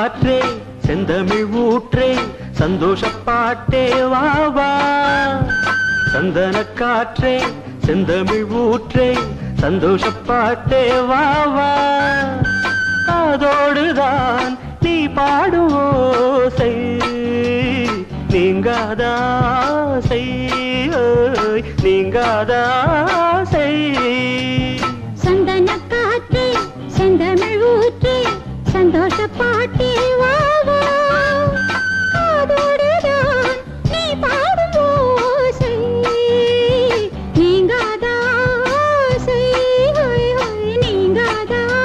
காற்றே செந்தமிழ் ஊற்றே சந்தோஷப்பாட்டே வா வா சந்தன காற்றே செந்தமிழ் ஊற்றே சந்தோஷப்பாட்டே வா வா அதோடுதான் நீ பாடும் ஓசை நீங்காதாசை நீங்காதாசை சந்தன காற்றே செந்தமிழ் ஊற்றே சந்தோஷ பாட்டே வா வா அதோடுதான் நீ பாடும் ஓசை நீங்காதாசை நீங்காதாசை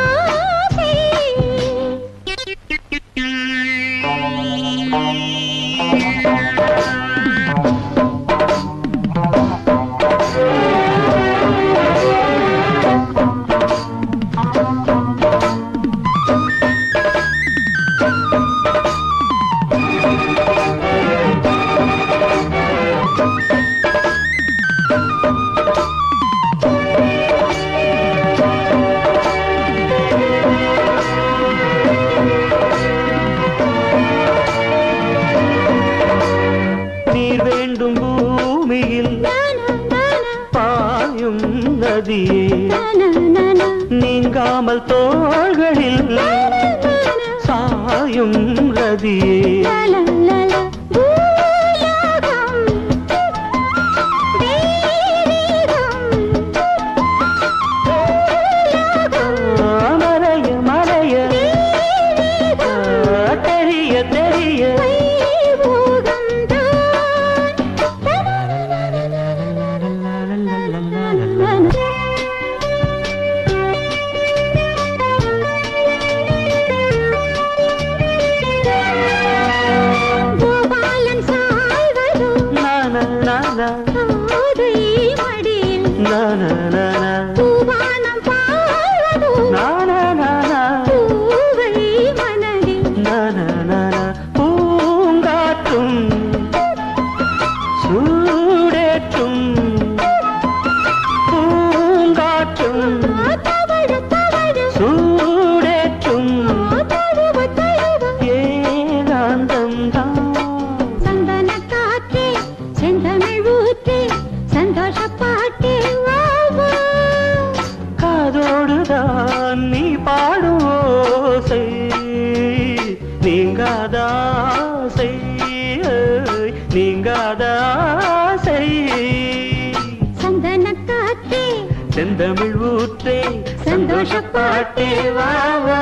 நீர் வேண்டும் பூமியில் பாயும் நதியே நீங்காமல் தோள்களில் சாயும் ரதியே மறைய மறைய தெரிய தெரிய கோபாலன் சாய்வதோ கோதை மடியில் பூவானம் பாழ்வதோ பூவை மனதில் பூங்காற்றும் சூடேற்றும் பூங்காற்றும் தவழ தவழ சூடேற்றும் தழுவ தழுவ ஏகாந்தம் தான் சந்தன காற்றே செந்தமிழ் ஊற்றே சந்தோஷ பாட்டே வா வா காதோடுதான் நீ பாடும் ஓசை நீங்காதாசை நீங்காதாசை சந்தன காற்றே செந்தமிழ் ஊற்றே சந்தோஷப்பாட்டே வா வா